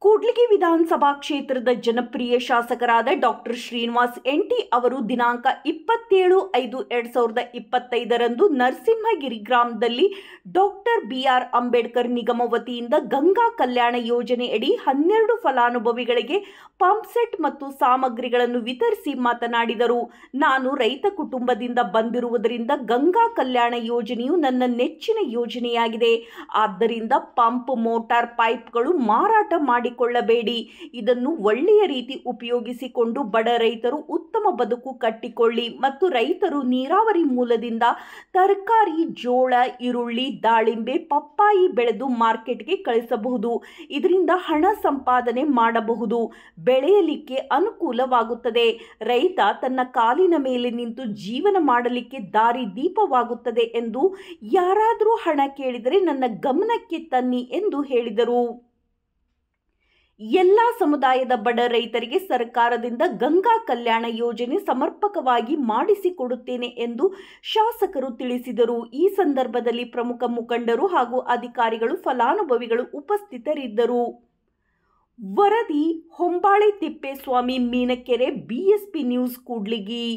ಕೂಡ್ಲಿಗಿ ವಿಧಾನಸಭಾ ಕ್ಷೇತ್ರದ ಜನಪ್ರಿಯ ಶಾಸಕರಾದ ಡಾಕ್ಟರ್ ಶ್ರೀನಿವಾಸ್ ಎನ್ಟಿ ಅವರು ದಿನಾಂಕ 27/5/2025ರಂದು ನರಸಿಂಹಗಿರಿ ಗ್ರಾಮದಲ್ಲಿ ಡಾಕ್ಟರ್ ಬಿಆರ್ ಅಂಬೇಡ್ಕರ್ ನಿಗಮ ವತಿಯಿಂದ ಗಂಗಾ ಕಲ್ಯಾಣ ಯೋಜನೆಯಡಿ 12 ಫಲಾನುಭವಿಗಳಿಗೆ ಪಂಪ್ಸೆಟ್ ಮತ್ತು ಸಾಮಗ್ರಿಗಳನ್ನು ವಿತರಿಸಿ ಮಾತನಾಡಿದರು. ನಾನು ರೈತ ಕುಟುಂಬದಿಂದ ಬಂದಿರುವುದರಿಂದ ಗಂಗಾ ಕಲ್ಯಾಣ ಯೋಜನೆಯು ನನ್ನ ನೆಚ್ಚಿನ ಯೋಜನೆಯಾಗಿದೆ. ಆದ್ದರಿಂದ ಪಂಪ್, ಮೋಟಾರ್, ಪೈಪ್ಗಳು ಮಾರಾಟ ಮಾಡಿಕೊಳ್ಳಬೇಡಿ. ಇದನ್ನು ಒಳ್ಳೆಯ ರೀತಿ ಉಪಯೋಗಿಸಿಕೊಂಡು ಬಡ ರೈತರು ಉತ್ತಮ ಬದುಕು ಕಟ್ಟಿಕೊಳ್ಳಿ ಮತ್ತು ರೈತರು ನೀರಾವರಿ ಮೂಲದಿಂದ ತರಕಾರಿ, ಜೋಳ, ಈರುಳ್ಳಿ, ದಾಳಿಂಬೆ, ಪಪ್ಪಾಯಿ ಬೆಳೆದು ಮಾರ್ಕೆಟ್ಗೆ ಕಳಿಸಬಹುದು. ಇದರಿಂದ ಹಣ ಸಂಪಾದನೆ ಮಾಡಬಹುದು, ಬೆಳೆಯಲಿಕ್ಕೆ ಅನುಕೂಲವಾಗುತ್ತದೆ. ರೈತ ತನ್ನ ಕಾಲಿನ ಮೇಲೆ ನಿಂತು ಜೀವನ ಮಾಡಲಿಕ್ಕೆ ದಾರಿ ದೀಪವಾಗುತ್ತದೆ ಎಂದು ಯಾರಾದರೂ ಹಣ ಕೇಳಿದರೆ ನನ್ನ ಗಮನಕ್ಕೆ ತನ್ನಿ ಎಂದು ಹೇಳಿದರು. ಎಲ್ಲ ಸಮುದಾಯದ ಬಡ ರೈತರಿಗೆ ಸರ್ಕಾರದಿಂದ ಗಂಗಾ ಕಲ್ಯಾಣ ಯೋಜನೆ ಸಮರ್ಪಕವಾಗಿ ಮಾಡಿಸಿಕೊಡುತ್ತೇನೆ ಎಂದು ಶಾಸಕರು ತಿಳಿಸಿದರು. ಈ ಸಂದರ್ಭದಲ್ಲಿ ಪ್ರಮುಖ ಮುಖಂಡರು ಹಾಗೂ ಅಧಿಕಾರಿಗಳು, ಫಲಾನುಭವಿಗಳು ಉಪಸ್ಥಿತರಿದ್ದರು. ವರದಿ ಹೊಂಬಾಳೆ ತಿಪ್ಪೇಸ್ವಾಮಿ, ಮೀನಕೆರೆ, BSP ನ್ಯೂಸ್, ಕೂಡ್ಲಿಗಿ.